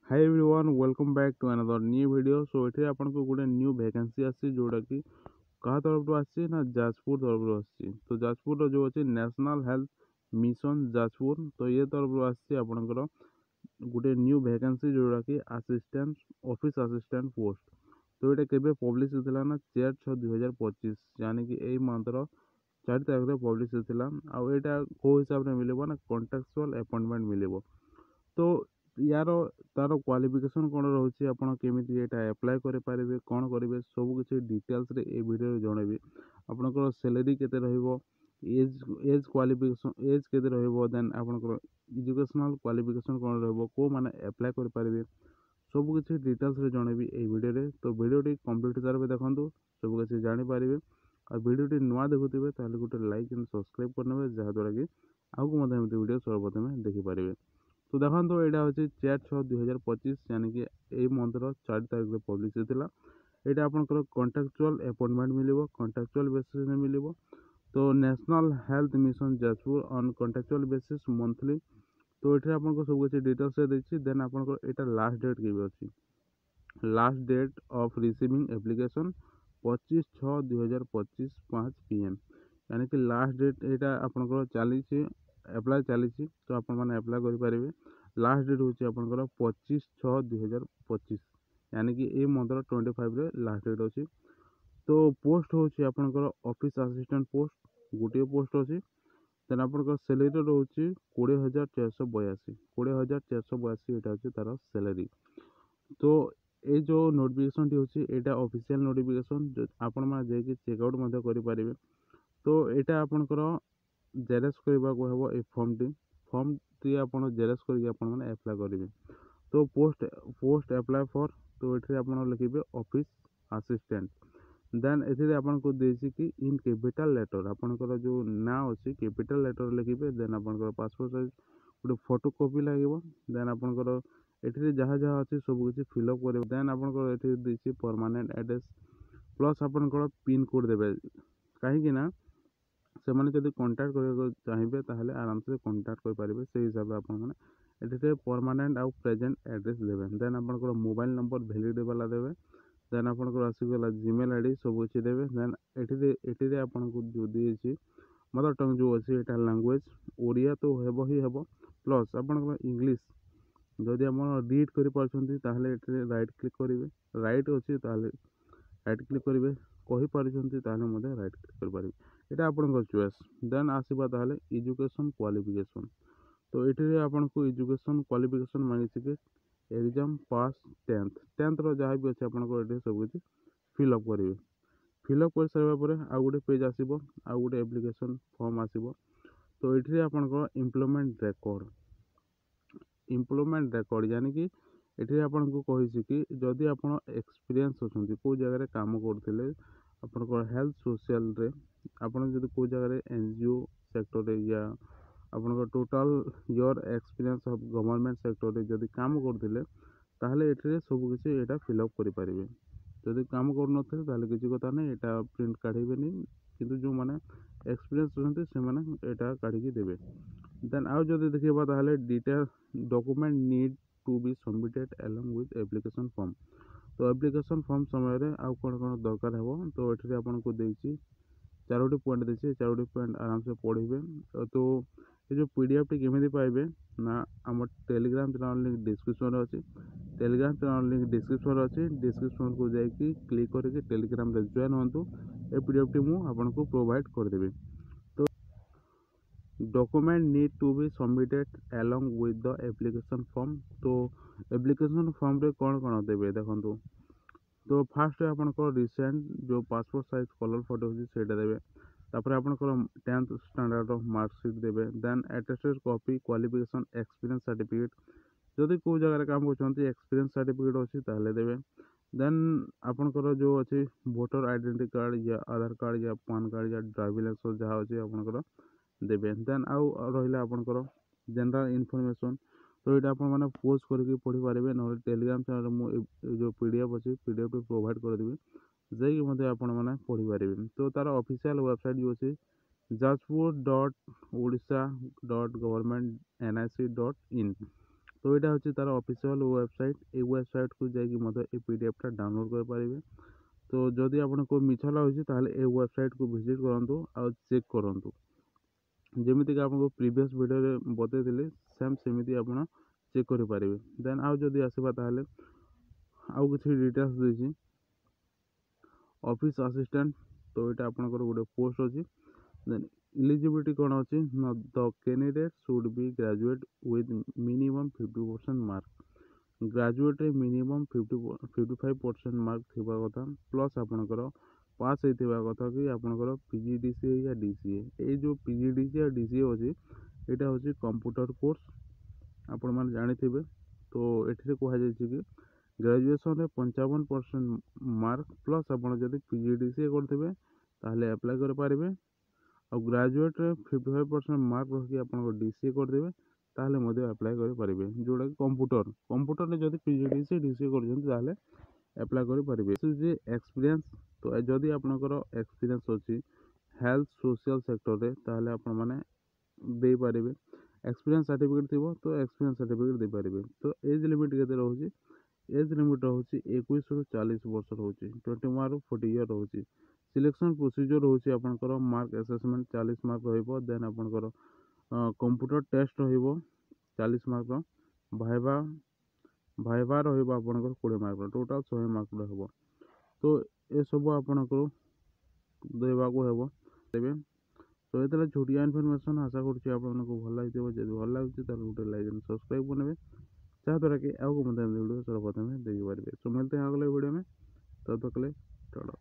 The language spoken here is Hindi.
Hi everyone welcome back to another new video. So ये आपको गोटे न्यू वैकेंसी आसी जोटा कि क्या तरफ आसी ना जाजपुर तरफ आसी। तो जाजपुर जो अच्छी नेशनल हेल्थ मिशन जाजपुर तो ये तरफ आसी आपंकर गोटे न्यू वैकेंसी जोटा कि असिस्टेंट ऑफिस असिस्टेंट पोस्ट। तो ये केवे पब्लिश होता ना 4/6/2025 यानी कि यही मंथर 4 तारीख पब्लिश होता। आउ यहाँ कौ हिसाब से मिले ना कॉन्ट्रेक्चुअल अपॉइंटमेंट मिले। तो यार तार क्वालिफिकेशन कौन रोचे आपड़ केमी एप्लाय करेंगे कौन करेंगे सब किसी डिटेल्स रे ए वीडियो जनइबी। आपंकर सैलरी केते रहिबो, एज एज क्वालिफिकेशन एज केते रहिबो, देन आपंकर एजुकेशनल क्वालिफिकेशन कौन रहिबो, को माने अप्लाई कर पारिबे सब किसी डिटेल्स रे जनइबी ए वीडियो रे। तो वीडियो कंप्लीट हिसाब से देखंतु सब किसी जानि पारिबे। और वीडियो नुआ देखुथिबे ताले गोटे लाइक एंड सब्सक्राइब करनेबे जहाँद्वारा कि आगु मते एमती वीडियो सर्वप्रथमे देखि पारिबे। तो देखो यहाँ हूँ 4/6/2025 यानी कि यही मंथर 4 तारीख पब्लिश होता। यहाँ आपंकर कॉन्ट्रेक्चुअल अपॉइंटमेंट मिले कॉन्ट्रेक्चुअल बेसिस में मिले। तो national health mission Jajpur on contractual basis monthly. तो ये आपको सब किसी डिटेल्स देती। देन आपंकर यहाँ लास्ट डेट के अच्छी last date of receiving application 25/6/2025 5 PM यानी कि लास्ट डेट यहाँ आपंकर चली एप्लाय चली। तो आप एप्लाय करेंगे। लास्ट डेट हूँ आपंकर 25/6/2025 यानी कि ये मंथर 25 लास्ट डेट अच्छी। तो पोस्ट हूँ आपंकर ऑफिस असिस्टेंट पोस्ट गोटे पोस्ट अच्छी। देन आपंकर सैलरी रोचे 20,482 20,482 यहाँ अच्छे तार सैलरी। तो ये जो नोटिफिकेशन टी होची एटा ऑफिशियल नोटिफिकेशन आपण माने जाके चेकआउट मध्य करि पारिबे। तो एटा आपनकर जेरेक्स करबा को हेबो ए फॉर्म टी आपण जेरेक्स करके आपण माने अप्लाई करिवे। तो पोस्ट अप्लाई फॉर तो एठे आपण लिखिबे ऑफिस असिस्टेंट। देन एथिरे आपण को देछि कि इन कैपिटल लेटर आपनकर जो ना अछि कैपिटल लेटर लिखिबे। देन आपनकर पासपोर्ट साइज गोटे फोटो कॉपी लागिबो। देन आपनकर एठी जहाँ जहाँ अच्छे सब किसी फिलअप करेंगे। देन आपसी परमानेंट एड्रेस प्लस आपंकर पिन कोड देवे कहीं ना से मैंने कंटाक्ट करने चाहिए ताहले आराम से कंटाक्ट करेंगे से हिसाब से आप परमानेंट आउ प्रेजेंट एड्रेस देवे। देन आपंकर मोबाइल नंबर वैलिड वाला देवे। देन आपंकर आसीगला जीमेल आईडी सब किसी देवे। देन एटी आपको जो दिए मदर टंग जो अच्छी यहाँ लैंग्वेज ओडिया तो हेब ही हेब प्लस आपंकर इंग्लिश जदि आप रीड करें राइट क्लिक करेंगे राइट अच्छी राइट क्लिक करेंगे कहींपारे राइट क्लिक करेंगे यहाँ आपंकर चॉइस। देन आसवा ताहले एजुकेशन क्वालिफिकेशन। तो ये आपको एजुकेशन क्वालिफिकेशन मांगी कि एग्जाम पास 10th जहाँ भी अच्छे आपको ये सब किसी फिलअप करेंगे। फिलअप कर सारापर आउ गोटे पेज आसो आउ गोटे एप्लिकेशन फॉर्म आसो। तो ये आपंकर इम्प्लॉयमेंट रिकॉर्ड यानी कि ये आपको कही कि जदि आप एक्सपीरियंस अच्छा कौ जगह काम करते आपंकर हेल्थ सोशल रे आपड़ जब कौ जगह एनजीओ सेक्टर या आपंकर total your experience of government sector रे जदि काम करते ताहले ये सब किसी यहाँ फिलअप करेंगे। जदि काम कर किसी कथा नहीं यहाँ प्रिंट काढ़े किंतु जो मैंने एक्सपीरियंस अच्छे से यहाँ काढ़ी देवे। देन आउ जदि देखा ताहले detail document need to be submitted along with application form. तो एप्लिकेशन फॉर्म समय आउ कौन कौन दरकार हे तो ये आपको देती 4टी पॉइंट देती 4टी पॉइंट आराम से पढ़े। तो ये जो पीडीएफ टी केमी पाइबे ना आम टेलीग्राम चैनल लिंक डिस्क्रिप्शन अच्छी टेलीग्राम चैनल लिंक डिस्क्रिप्शन अच्छी डिस्क्रिप्शन को जाकि क्लिक करके टेलीग्राम रे जॉइन हूँ। ये पीडीएफ टी मुझे प्रोवाइड करदेवी। तो document need to be submitted along with the application form. तो एप्लिकेशन फॉर्म रे कौन कौन देवे देखो। तो फास्ट आपंकर रिसेंट जो पासपोर्ट साइज कलर फोटो होता देवे। तापर आपंकर 10th स्टैंडर्ड मार्कशीट देवे। Then attested copy qualification experience certificate जदि कौ जगह काम कर एक्सपीरियंस सर्टिफिकेट अच्छी ताहले देवे। देन आपंकर जो अच्छी वोटर आइडेंटिटी कार्ड या आधार कार्ड या पान कार्ड या ड्राइविंग लाइसेंस जहाँ अच्छी आपंकर देवे। देन आउ रहा आपंकर जनरल इनफॉरमेशन। तो ये आपने पोस्ट करके पढ़ी पारे ना टेलीग्राम चैनल मुझे जो पीडीएफ अच्छी पीडीएफ प्रोवाइड करदेवी जैकि मत आपने पढ़ी पारे। तो तार ऑफिशियल वेबसाइट जो अच्छी jajpur.odisha.government.nic.in। तो यहाँ हूँ तार ऑफिशियल वेबसाइट ए वेबसाइट को जाकि ए पीडीएफ डाउनलोड कर पारे। तो जदि आपको मिछ लगे ताहले ए वेबसाइट को विजिट करूँ आ चेक करूँ जमीक आपको प्रीवियस वीडियो बतई सेम सेमती आप चेक करेंगे। देन आउ जदि आसवा ताहले आउ किसी डिटेल्स देती ऑफिस असिस्टेंट। तो यहाँ आपंकर गोटे पोस्ट अच्छी। देन इलिजिबिलिटी कौन अच्छी ना the candidate should be graduate with minimum 50% mark. Graduate minimum 55% mark थी कथा प्लस आपंकर पास होता कथा कि आपंकर पीजीडीसीए या डीसीए ये जो पीजीडीसीए और डीसीए अच्छी यहाँ हूँ कंप्यूटर कोर्स आपण मैंने जानी। तो ये कहुई कि ग्रेजुएसन 55% मार्क प्लस आप पीजीडीसीए करेंगे ताहले अप्लाई करेंगे और ग्रेजुएट 55% मार्क रखिए आप डीसीए करदेवे ताहले अप्लाई करेंगे जोटा कि कंप्यूटर कंप्यूटर जब पीजीडीसीए डीसीए कर अप्लाई करेंगे। एक्सपीरियंस तो जदि आपंकर एक्सपीरियंस अच्छी हेल्थ सोशल सेक्टर रे ताहले आपण माने दे पारे। एक्सपीरियंस सर्टिफिकेट थी तो एक्सपीरियंस सर्टिफिकेट दे पारे। तो एज लिमिट के रोचे एज लिमिट रोचे 21 ରୁ 40 वर्ष रोचे 21 ରୁ 40 इयर रोचे। सिलेक्शन प्रोसीजर रोचे आपंकर मार्क असेसमेंट 40 मार्क रहिबो। देन आपंकर कंप्यूटर टेस्ट रहिबो 40 मार्क भाइबा भाइबा रहिबो आपंकर 20 मार्क टोटाल 100 मार्क रहिबो। तो ये सब आपंकर देवाको हेबो देबे। तो ये छोटिया इनफॉरमेशन आशा करुँच आपको भल लगे। जब भल लगे तो गोटे लाइक एंड सब्सक्राइब बनाए जहाँद्वारा कि आगे वीडियो सर्वप्रथम देखिपारे। सो मिलते हैं अगले वीडियो में, तब तक के लिए टाटा।